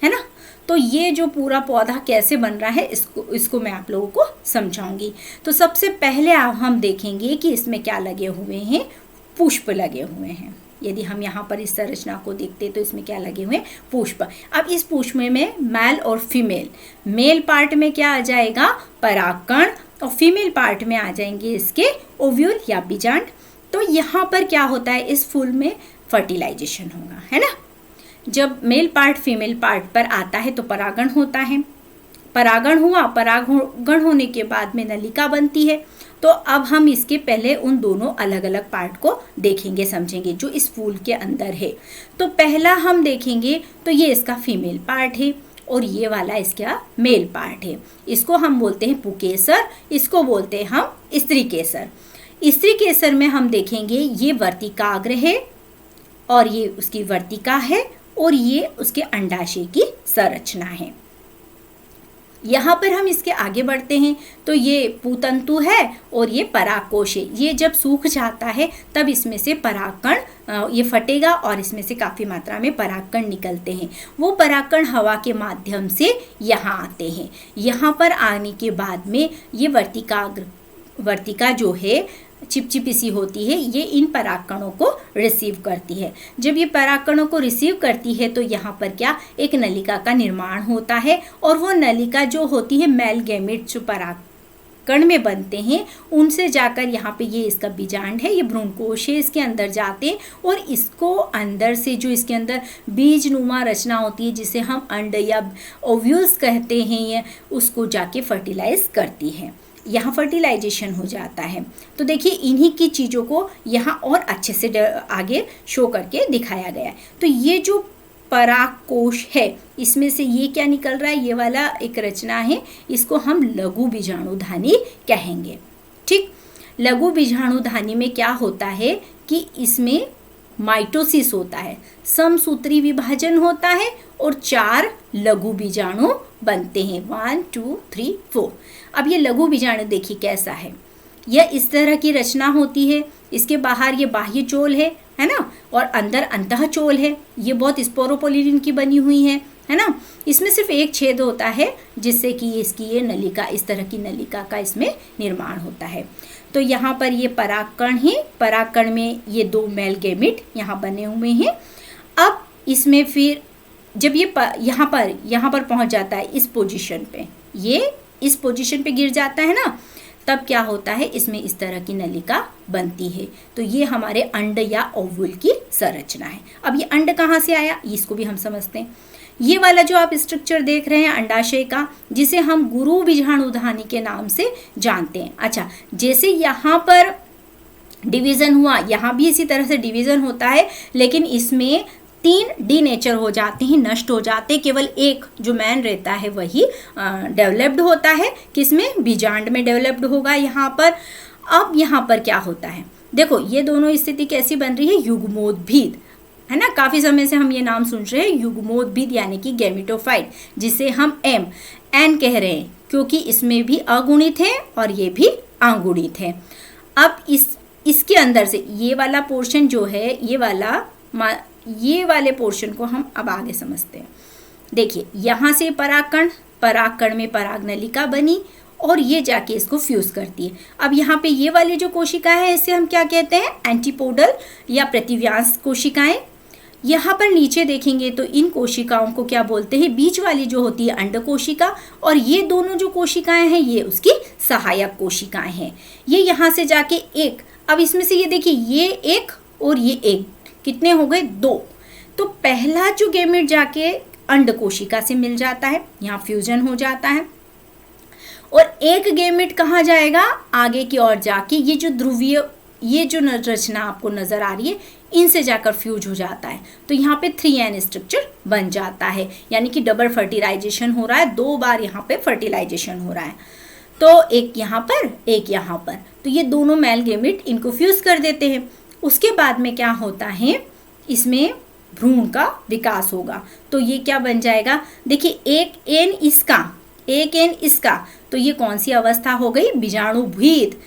है ना। तो ये जो पूरा पौधा कैसे बन रहा है इसको मैं आप लोगों को समझाऊंगी। तो सबसे पहले हम देखेंगे कि इसमें क्या लगे हुए हैं, पुष्प लगे हुए हैं। यदि हम यहाँ पर इस संरचना को देखते तो इसमें क्या लगे हुए हैं, पुष्प। अब इस पुष्प में मेल और फीमेल, मेल पार्ट में क्या आ जाएगा, परागकण, और फीमेल पार्ट में आ जाएंगे इसके ओव्यूल या बीजांड। तो यहाँ पर क्या होता है, इस फूल में फर्टिलाइजेशन होगा, है ना। जब मेल पार्ट फीमेल पार्ट पर आता है तो परागण होता है, परागण हुआ, परागण होने के बाद में नलिका बनती है। तो अब हम इसके पहले उन दोनों अलग अलग पार्ट को देखेंगे, समझेंगे जो इस फूल के अंदर है। तो पहला हम देखेंगे तो ये इसका फीमेल पार्ट है और ये वाला इसका मेल पार्ट है। इसको हम बोलते हैं पुकेसर, इसको बोलते हैं हम स्त्री केसर। स्त्री केसर में हम देखेंगे ये वर्तिकाग्र है और ये उसकी वर्तिका है और ये उसके अंडाशय की संरचना है। यहाँ पर हम इसके आगे बढ़ते हैं तो ये पूतंतु है और ये परागकोश है। ये जब सूख जाता है तब इसमें से परागकण ये फटेगा और इसमें से काफ़ी मात्रा में परागकण निकलते हैं। वो परागकण हवा के माध्यम से यहाँ आते हैं। यहाँ पर आने के बाद में ये वर्तिका जो है चिपचिपी सी होती है, ये इन परागकणों को रिसीव करती है। जब ये परागकणों को रिसीव करती है तो यहाँ पर क्या, एक नलिका का निर्माण होता है और वो नलिका जो होती है मेल गैमेट्स जो परागकण में बनते हैं उनसे जाकर यहाँ पे ये इसका बीजांड है, ये भ्रूणकोश है, इसके अंदर जाते हैं और इसको अंदर से जो इसके अंदर बीजनुमा रचना होती है जिसे हम अंड या ओव्यूल्स कहते हैं, ये उसको जाके फर्टिलाइज करती है। यहाँ फर्टिलाइजेशन हो जाता है। तो देखिए इन्हीं की चीज़ों को यहाँ और अच्छे से आगे शो करके दिखाया गया है। तो ये जो परागकोश है इसमें से ये क्या निकल रहा है, ये वाला एक रचना है, इसको हम लघु बीजाणुधानी कहेंगे। ठीक, लघु बीजाणुधानी में क्या होता है कि इसमें माइटोसिस होता है, समसूत्री विभाजन होता है और 4 लघु बीजाणु बनते हैं, 1 2 3 4। अब ये लघु बीजाणु देखिए कैसा है, यह इस तरह की रचना होती है। इसके बाहर ये बाह्य चोल है ना, और अंदर अंतः चोल है। ये बहुत स्पोरोपोलिन की बनी हुई है है ना। इसमें सिर्फ एक छेद होता है जिससे कि इसकी ये नलिका, इस तरह की नलिका का इसमें निर्माण होता है। तो यहाँ पर ये परागकण है, परागकण में ये 2 मेल गैमेट यहाँ बने हुए हैं। अब इसमें फिर जब ये यहाँ पर पहुँच जाता है इस पोजीशन पे, ये इस पोजीशन पे गिर जाता है ना, तब क्या होता है, इसमें इस तरह की नलिका बनती है। तो ये हमारे अंड या ओवुल की संरचना है। अब ये अंड कहाँ से आया, इसको भी हम समझते हैं। ये वाला जो आप स्ट्रक्चर देख रहे हैं अंडाशय का, जिसे हम गुरु बीजाणुधानी के नाम से जानते हैं। अच्छा, जैसे यहाँ पर डिवीजन हुआ, यहाँ भी इसी तरह से डिवीजन होता है, लेकिन इसमें 3 डीनेचर हो जाते हैं, नष्ट हो जाते हैं। केवल एक जो मैन रहता है वही डेवलप्ड होता है। किसमें, बीजांड में डेवलप्ड होगा यहाँ पर। अब यहाँ पर क्या होता है, देखो ये दोनों स्थिति कैसी बन रही है, युग्मोद्भिद, है ना। काफी समय से हम ये नाम सुन रहे हैं, युग्मोद्भिद यानी कि गैमेटोफाइट, जिसे हम एन कह रहे हैं, क्योंकि इसमें भी अगुणित है और ये भी अगुणित है। अब इसके अंदर से ये वाला पोर्शन जो है, ये वाले पोर्शन को हम अब आगे समझते हैं। देखिए यहाँ से परागकण में पराग नलिका बनी और ये जाके इसको फ्यूज करती है। अब यहाँ पे ये वाली जो कोशिका है, इसे हम क्या कहते हैं, एंटीपोडल या प्रतिव्यांश कोशिकाएं। यहाँ पर नीचे देखेंगे तो इन कोशिकाओं को क्या बोलते हैं, बीच वाली जो होती है अंड कोशिका, और ये दोनों जो कोशिकाएं हैं ये उसकी सहायक कोशिकाएं हैं। ये यहाँ से जाके एक, अब इसमें से ये देखिए ये एक और ये एक, कितने हो गए, 2। तो पहला जो गैमेट जाके अंड कोशिका से मिल जाता है, यहाँ फ्यूजन हो जाता है, और एक गैमेट कहाँ जाएगा, आगे की ओर जाके ये जो ध्रुवीय, ये जो रचना आपको नजर आ रही है, इनसे जाकर फ्यूज हो जाता है। तो यहाँ पे 3n स्ट्रक्चर बन जाता है, यानी कि डबल फर्टिलाइजेशन हो रहा है, 2 बार यहाँ पे फर्टिलाइजेशन हो रहा है। तो एक यहाँ पर, एक यहाँ पर, तो ये दोनों मेल गैमेट इनको फ्यूज कर देते हैं। उसके बाद में क्या होता है, इसमें भ्रूण का विकास होगा। तो ये क्या बन जाएगा, देखिए एक एन इसका, तो ये कौन सी अवस्था हो गई, बीजाणुभीत।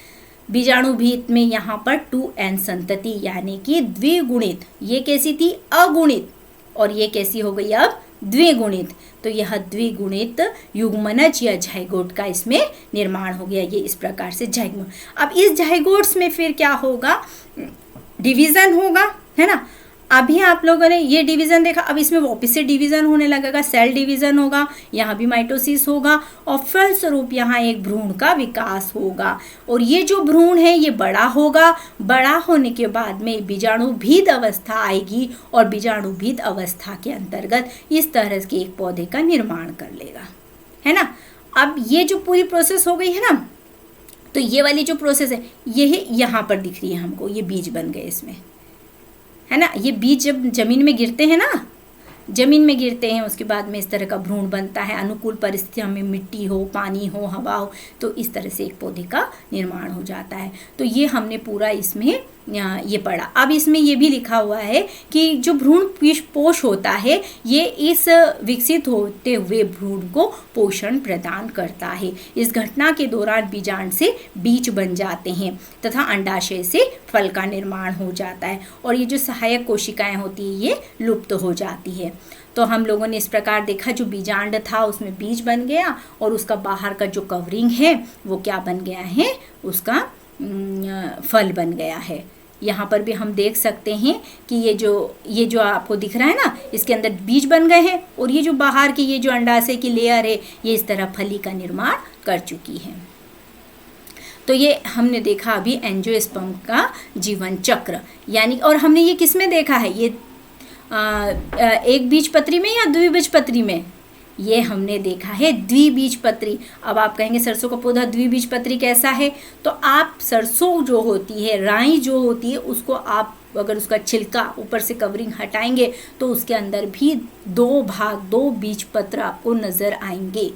बीजाणुभीत में यहाँ पर 2n संतति यानी कि द्विगुणित, ये कैसी थी, अगुणित, और ये कैसी हो गई अब, द्विगुणित। तो यह द्विगुणित युग्मनज या जाइगोट का इसमें निर्माण हो गया। ये इस प्रकार से जाइगोट। अब इस जाइगोट्स में फिर क्या होगा, डिवीजन होगा, है ना। अभी आप लोगों ने ये डिवीजन देखा, अब इसमें वापस से डिवीजन होने लगेगा, सेल डिवीजन होगा, यहाँ भी माइटोसिस होगा, और फलस्वरूप यहाँ एक भ्रूण का विकास होगा। और ये जो भ्रूण है ये बड़ा होगा, बड़ा होने के बाद में बीजाणुभीत अवस्था आएगी, और बीजाणुभीत अवस्था के अंतर्गत इस तरह के एक पौधे का निर्माण कर लेगा, है ना। अब ये जो पूरी प्रोसेस हो गई है ना, तो ये वाली जो प्रोसेस है ये यहाँ पर दिख रही है हमको, ये बीज बन गए इसमें, है ना। ये बीज जब जमीन में गिरते हैं ना, जमीन में गिरते हैं, उसके बाद में इस तरह का भ्रूण बनता है। अनुकूल परिस्थितियों में मिट्टी हो, पानी हो, हवा हो, तो इस तरह से एक पौधे का निर्माण हो जाता है। तो ये हमने पूरा इसमें ये पढ़ा। अब इसमें ये भी लिखा हुआ है कि जो भ्रूण पोष होता है ये इस विकसित होते हुए भ्रूण को पोषण प्रदान करता है। इस घटना के दौरान बीजांड से बीज बन जाते हैं तथा अंडाशय से फल का निर्माण हो जाता है, और ये जो सहायक कोशिकाएं होती है ये लुप्त हो जाती है। तो हम लोगों ने इस प्रकार देखा, जो बीजांड था उसमें बीज बन गया, और उसका बाहर का जो कवरिंग है वो क्या बन गया है, उसका फल बन गया है। यहाँ पर भी हम देख सकते हैं कि ये जो आपको दिख रहा है ना, इसके अंदर बीज बन गए हैं, और ये जो बाहर की ये जो अंडाशय की लेयर है ये इस तरह फली का निर्माण कर चुकी है। तो ये हमने देखा अभी एंजियोस्पर्म का जीवन चक्र, यानी, और हमने ये किस में देखा है, ये एक बीजपत्री में या द्विबीजपत्री में, ये हमने देखा है द्विबीजपत्री। अब आप कहेंगे सरसों का पौधा द्विबीजपत्री कैसा है, तो आप सरसों जो होती है, राई जो होती है, उसको आप अगर उसका छिलका ऊपर से कवरिंग हटाएंगे तो उसके अंदर भी 2 बीजपत्र आपको नजर आएंगे।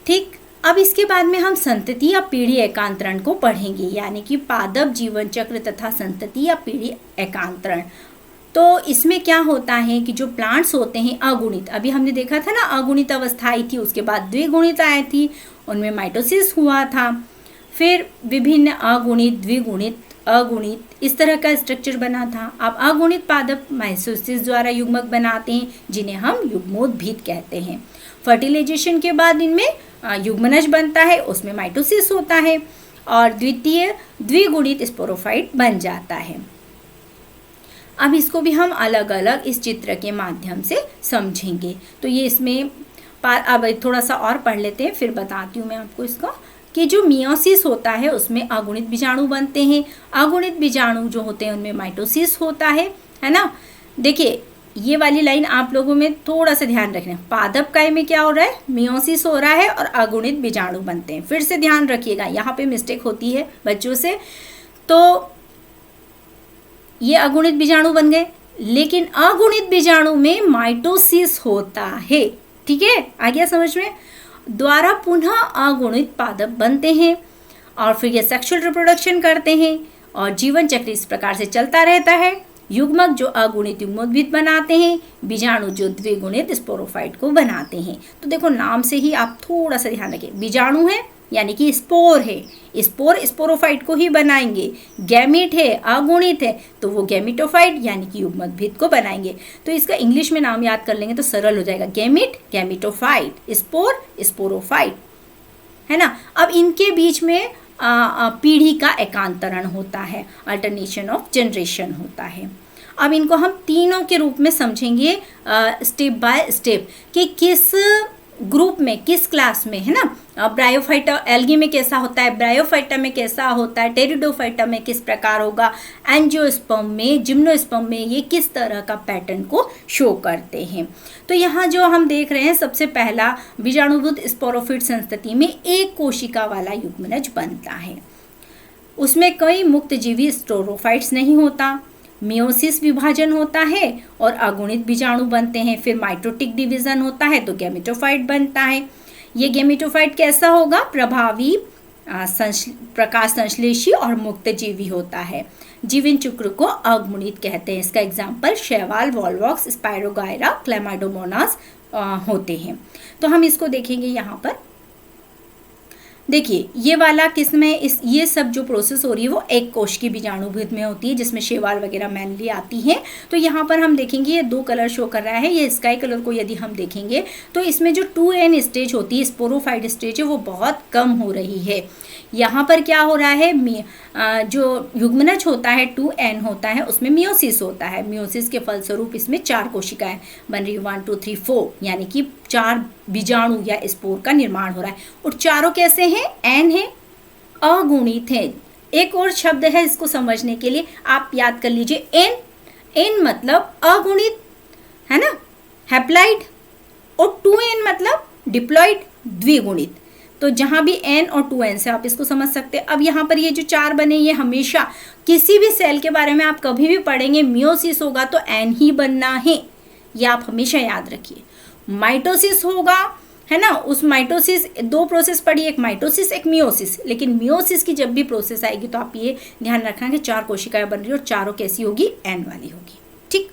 ठीक, अब इसके बाद में हम संतति या पीढ़ी एकांतरण को पढ़ेंगे, यानी कि पादप जीवन चक्र तथा संतति या पीढ़ी एकांतरण। तो इसमें क्या होता है कि जो प्लांट्स होते हैं अगुणित, अभी हमने देखा था ना अगुणित अवस्था आई थी, उसके बाद द्विगुणित आई थी, उनमें माइटोसिस हुआ था, फिर विभिन्न अगुणित द्विगुणित अगुणित इस तरह का स्ट्रक्चर बना था। अब अगुणित पादप माइटोसिस द्वारा युग्मक बनाते हैं जिन्हें हम युग्मोद्भिद कहते हैं। फर्टिलाइजेशन के बाद इनमें युग्मनज बनता है, उसमें माइटोसिस होता है और द्विगुणित स्पोरोफाइट बन जाता है। अब इसको भी हम अलग अलग इस चित्र के माध्यम से समझेंगे। तो ये इसमें अब थोड़ा सा और पढ़ लेते हैं, फिर बताती हूँ मैं आपको इसका कि जो मियोसिस होता है उसमें अगुणित बीजाणु बनते हैं। अगुणित बीजाणु जो होते हैं उनमें माइटोसिस होता है ना। देखिए ये वाली लाइन आप लोगों में थोड़ा सा ध्यान रखना, पादप काय में क्या हो रहा है, मियोसिस हो रहा है और अगुणित बीजाणु बनते हैं। फिर से ध्यान रखिएगा, यहाँ पे मिस्टेक होती है बच्चों से। तो ये अगुणित बीजाणु बन गए, लेकिन अगुणित बीजाणु में माइटोसिस होता है। ठीक है, आ गया समझ में। द्वारा पुनः अगुणित पादप बनते हैं और फिर ये सेक्सुअल रिप्रोडक्शन करते हैं और जीवन चक्र इस प्रकार से चलता रहता है। युग्मक जो अगुणित युग्मोद्भिद बनाते हैं, बीजाणु जो द्विगुणित स्पोरोफाइट को बनाते हैं। तो देखो नाम से ही आप थोड़ा सा ध्यान रखें, बीजाणु है यानी कि स्पोर है, स्पोर स्पोरोफाइट को ही बनाएंगे। गैमीट है, अगुणित है, तो वो गैमिटोफाइट यानी कि युग्मोद्भिद को बनाएंगे। तो इसका इंग्लिश में नाम याद कर लेंगे तो सरल हो जाएगा, गैमीट गैमिटोफाइट, स्पोर स्पोरोफाइट, है ना। अब इनके बीच में पीढ़ी का एकांतरण होता है, अल्टरनेशन ऑफ जनरेशन होता है। अब इनको हम तीनों के रूप में समझेंगे स्टेप बाय स्टेप कि किस ग्रुप में, किस क्लास में, है ना। ब्रायोफाइटा एल्गी में कैसा होता है, ब्रायोफाइटा में कैसा होता है, टेरिडोफाइटा में किस प्रकार होगा, एंजियोस्पर्म में, जिम्नोस्पर्म में ये किस तरह का पैटर्न को शो करते हैं। तो यहाँ जो हम देख रहे हैं सबसे पहला बीजाणुभूत स्पोरोफिट संतति में एक कोशिका वाला युग्मनज बनता है। उसमें कई मुक्तजीवी स्पोरोफाइट्स नहीं होता, मियोसिस विभाजन होता है और अगुणित बीजाणु बनते हैं। फिर माइटोटिक डिवीजन होता है तो गैमेटोफाइट बनता है। ये गैमेटोफाइट कैसा होगा, प्रभावी प्रकाश संश्लेषी और मुक्तजीवी होता है। जीवन चक्र को अगुणित कहते हैं। इसका एग्जाम्पल शैवाल, वॉलवॉक्स, स्पायरोगायरा, क्लेमाइडोमोनास होते हैं। तो हम इसको देखेंगे यहाँ पर। देखिए ये वाला किसमें ये सब जो प्रोसेस हो रही है वो एक कोश की बीजाणुभूत में होती है जिसमें शैवाल वगैरह मेनली आती हैं। तो यहाँ पर हम देखेंगे ये दो कलर शो कर रहा है। ये स्काई कलर को यदि हम देखेंगे तो इसमें जो 2n स्टेज होती है, स्पोरोफाइट स्टेज है, वो बहुत कम हो रही है। यहाँ पर क्या हो रहा है, जो युग्मनज होता है 2n होता है, उसमें मियोसिस होता है। मियोसिस के फलस्वरूप इसमें 4 कोशिकाएं बन रही, 1 2 3 4, यानी कि 4 बीजाणु या स्पोर का निर्माण हो रहा है। और चारों कैसे हैं, n है, अगुणित है। एक और शब्द है इसको समझने के लिए आप याद कर लीजिए, n मतलब अगुणित, है ना, हैप्लाइड, और 2n मतलब डिप्लॉइड, द्विगुणित। तो जहां भी n और 2n से आप इसको समझ सकते हैं। अब यहाँ पर ये जो 4 बने, ये हमेशा किसी भी सेल के बारे में आप कभी भी पढ़ेंगे, मियोसिस होगा तो n ही बनना है, ये आप हमेशा याद रखिए। माइटोसिस होगा, है ना, उस माइटोसिस 2 प्रोसेस पढ़ी, एक माइटोसिस एक मियोसिस। लेकिन मियोसिस की जब भी प्रोसेस आएगी तो आप ये ध्यान रखना कि 4 कोशिकाएं बन रही और चारों कैसी होगी, n वाली होगी। ठीक,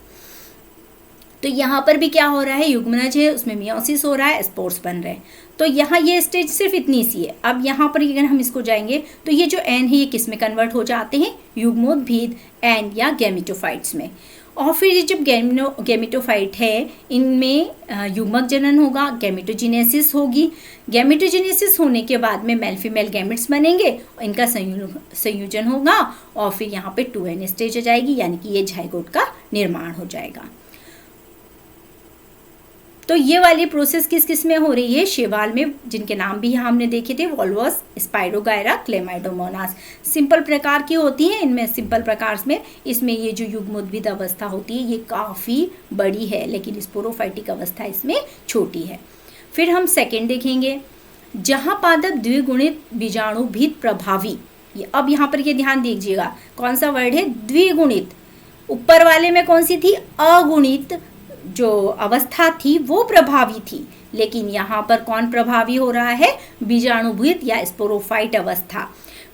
तो यहाँ पर भी क्या हो रहा है, युग्मनज है, उसमें मियोसिस हो रहा है, स्पोर्स बन रहे हैं। तो यहाँ ये स्टेज सिर्फ इतनी सी है। अब यहाँ पर अगर हम इसको जाएंगे तो ये जो n है ये किस में कन्वर्ट हो जाते हैं, युग्मोद्भिद n या गैमेटोफाइट्स में। और फिर ये जब गैमेटोफाइट है, इनमें युग्मक जनन होगा, गैमेटोजेनेसिस होगी। गैमेटोजेनेसिस होने के बाद में मेल फीमेल गैमेट्स बनेंगे, इनका संयोजन होगा और फिर यहाँ पे 2n स्टेज हो जाएगी, यानी कि ये जाइगोट का निर्माण हो जाएगा। तो ये वाली प्रोसेस किस किस में हो रही है, शैवाल में, जिनके नाम भी यहाँ हमने देखे थे, वॉल्वस, स्पायरोगायरा, क्लेमाइडोमोनास। सिंपल प्रकार की होती है। इनमें सिंपल प्रकार में इसमें ये जो युग्मोद्भिद अवस्था होती है ये काफ़ी बड़ी है, लेकिन स्पोरोफाइटिक अवस्था इसमें छोटी है। फिर हम सेकेंड देखेंगे, जहाँ पादप द्विगुणित बीजाणुभूत प्रभावी। अब यहाँ पर ये ध्यान दीजिएगा, कौन सा वर्ड है, द्विगुणित। ऊपर वाले में कौन सी थी, अगुणित जो अवस्था थी वो प्रभावी थी, लेकिन यहाँ पर कौन प्रभावी हो रहा है, बीजाणुभूत या स्पोरोफाइट अवस्था।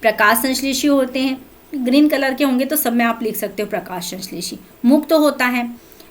प्रकाश संश्लेषी होते हैं, ग्रीन कलर के होंगे तो सब में आप लिख सकते हो प्रकाश संश्लेषी। मुक्त होता है।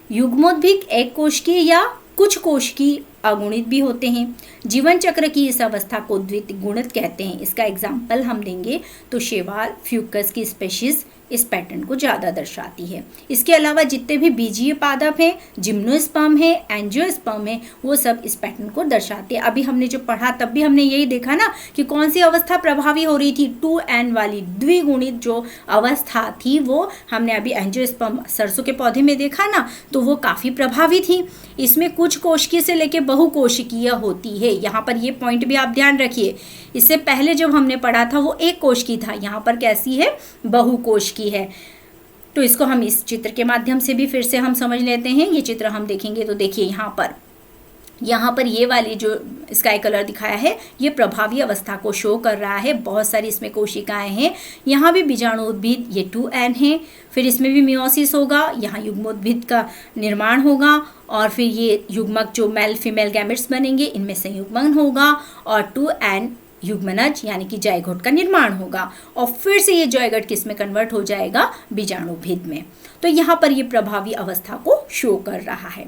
युग्मोद्भिद एक कोश की या कुछ कोश की अगुणित भी होते हैं। जीवन चक्र की इस अवस्था को द्विगुणित कहते हैं। इसका एग्जाम्पल हम देंगे तो शैवाल, फ्यूकस की स्पेशीज इस पैटर्न को ज़्यादा दर्शाती है। इसके अलावा जितने भी बीजीय पादप हैं, जिम्नोस्पर्म है, एंजियोस्पर्म है, वो सब इस पैटर्न को दर्शाते हैं। अभी हमने जो पढ़ा तब भी हमने यही देखा ना कि कौन सी अवस्था प्रभावी हो रही थी, 2n वाली द्विगुणित जो अवस्था थी वो हमने अभी एंजियोस्पर्म सरसों के पौधे में देखा ना, तो वो काफ़ी प्रभावी थी। इसमें कुछ कोशिकीय से लेकर बहुकोशिकीय होती है। यहाँ पर ये पॉइंट भी आप ध्यान रखिए। इससे पहले जब हमने पढ़ा था वो एक कोशिकी था, यहाँ पर कैसी है, बहुकोशिकी है। तो इसको हम इस चित्र के माध्यम से भी फिर से हम समझ लेते हैं। ये चित्र हम देखेंगे तो देखिए यहाँ पर ये वाली जो स्काई कलर दिखाया है ये प्रभावी अवस्था को शो कर रहा है। बहुत सारी इसमें कोशिकाएं हैं। यहाँ भी बीजाणुउद्भिद, ये 2n है। फिर इसमें भी मियोसिस होगा, यहाँ युग्मोद्भिद का निर्माण होगा और फिर ये युग्मक जो मेल फीमेल गैमेट्स बनेंगे इनमें संयुग्मन होगा और 2n युग्मनज यानी कि जायगोट का निर्माण होगा और फिर से ये जायगोट किस में कन्वर्ट हो जाएगा, बीजाणुभिद में। तो यहाँ पर ये प्रभावी अवस्था को शो कर रहा है।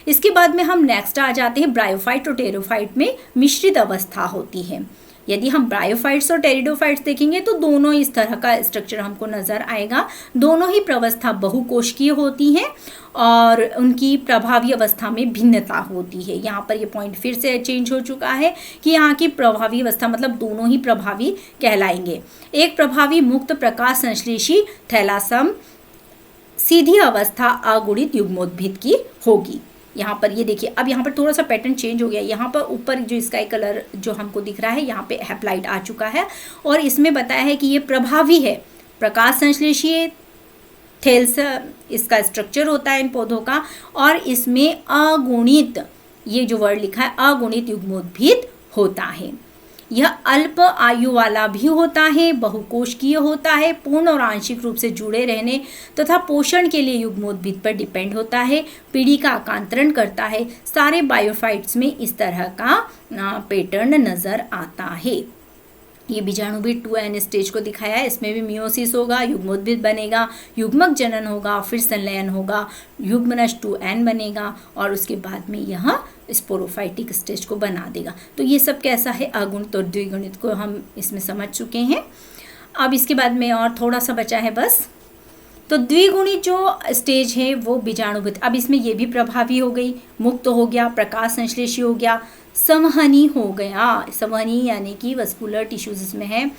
इसके बाद में हम नेक्स्ट आ जाते हैं, ब्रायोफाइट और टेरिडोफाइट में मिश्रित अवस्था होती है। यदि हम ब्रायोफाइट्स और टेरिडोफाइट्स देखेंगे तो दोनों इस तरह का स्ट्रक्चर हमको नजर आएगा। दोनों ही प्रवस्था बहुकोशिकीय होती हैं और उनकी प्रभावी अवस्था में भिन्नता होती है। यहाँ पर ये पॉइंट फिर से चेंज हो चुका है कि यहाँ की प्रभावी अवस्था मतलब दोनों ही प्रभावी कहलाएंगे। एक प्रभावी मुक्त प्रकाश संश्लेषी थैलासम सीधी अवस्था अगुणित युग्मोद्भिद की होगी। यहाँ पर ये देखिए, अब यहाँ पर थोड़ा सा पैटर्न चेंज हो गया। यहाँ पर ऊपर जो स्काई कलर जो हमको दिख रहा है यहाँ पे हैप्लाइट आ चुका है और इसमें बताया है कि ये प्रभावी है, प्रकाश संश्लेषीय थैलस इसका स्ट्रक्चर होता है इन पौधों का और इसमें अगुणित, ये जो वर्ड लिखा है अगुणित युग्मोद्भिद होता है। यह अल्प आयु वाला भी होता है, बहुकोशिकीय होता है, पूर्ण और आंशिक रूप से जुड़े रहने तथा पोषण के लिए युग्मोद्भिद पर डिपेंड होता है, पीढ़ी का आकांतरण करता है। सारे बायोफाइट्स में इस तरह का पैटर्न नजर आता है। ये बीजाणुभिद 2n स्टेज को दिखाया है। इसमें भी मियोसिस होगा, युग्मोद्भिद बनेगा, युग्मक जनन होगा, फिर संलयन होगा, युग्मनज 2n बनेगा और उसके बाद में यह स्पोरोफाइटिक स्टेज को बना देगा। तो ये सब कैसा है, अगुणित और द्विगुणित को हम इसमें समझ चुके हैं। अब इसके बाद में और थोड़ा सा बचा है बस। तो द्विगुणित जो स्टेज है वो बीजाणुभिद, अब इसमें ये भी प्रभावी हो गई, मुक्त हो गया, प्रकाश संश्लेषी हो गया, संवहनी हो गया। संवहनी यानी कि वस्कुलर टिश्यूज इसमें है।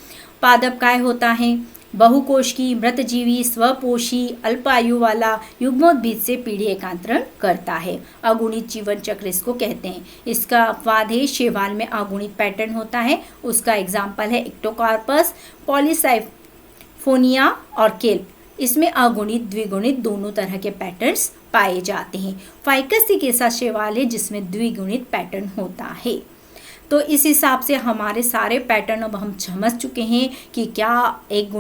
पादप काय होता है, बहुकोशिकी, मृतजीवी, स्वपोषी, अल्पायु वाला, युग्मोद्भिद से पीढ़ी एकांतरण करता है। अगुणित जीवन चक्र इसको कहते हैं। इसका अपवाद है, शैवाल में अगुणित पैटर्न होता है। उसका एग्जाम्पल है एक्टोकार्पस, पॉलीसाइफोनिया और केल्प। इसमें अगुणित द्विगुणित दोनों तरह के पैटर्न्स पाए जाते हैं। फाइकस एक ऐसा शैवाल है जिसमें द्विगुणित पैटर्न होता है। तो इस हिसाब से हमारे सारे पैटर्न अब हम समझ चुके हैं कि क्या एक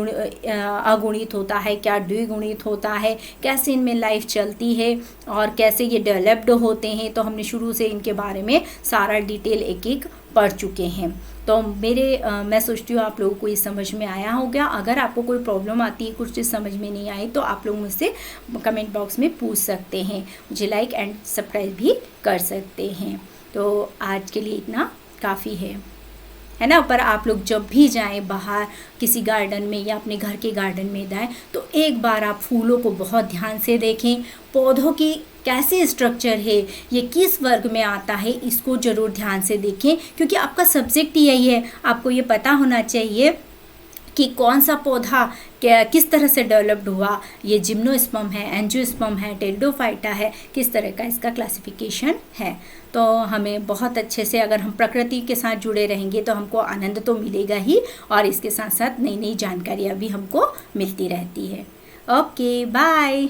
अगुणित होता है, क्या द्विगुणित होता है, कैसे इनमें लाइफ चलती है और कैसे ये डेवलप्ड होते हैं। तो हमने शुरू से इनके बारे में सारा डिटेल एक एक पढ़ चुके हैं। तो मैं सोचती हूँ आप लोगों को ये समझ में आया होगा। अगर आपको कोई प्रॉब्लम आती है, कुछ चीज़ समझ में नहीं आई, तो आप लोग मुझसे कमेंट बॉक्स में पूछ सकते हैं। मुझे लाइक एंड सब्सक्राइब भी कर सकते हैं। तो आज के लिए इतना काफ़ी है ना। पर आप लोग जब भी जाएं बाहर किसी गार्डन में या अपने घर के गार्डन में जाएं तो एक बार आप फूलों को बहुत ध्यान से देखें, पौधों की कैसे स्ट्रक्चर है, ये किस वर्ग में आता है, इसको ज़रूर ध्यान से देखें क्योंकि आपका सब्जेक्ट यही है। आपको ये पता होना चाहिए कि कौन सा पौधा किस तरह से डेवलप्ड हुआ, ये जिम्नोस्पर्म है, एंजियोस्पर्म है, टेरिडोफाइटा है, किस तरह का इसका क्लासिफिकेशन है। तो हमें बहुत अच्छे से अगर हम प्रकृति के साथ जुड़े रहेंगे तो हमको आनंद तो मिलेगा ही और इसके साथ साथ नई नई जानकारियाँ भी हमको मिलती रहती है। Okay, bye.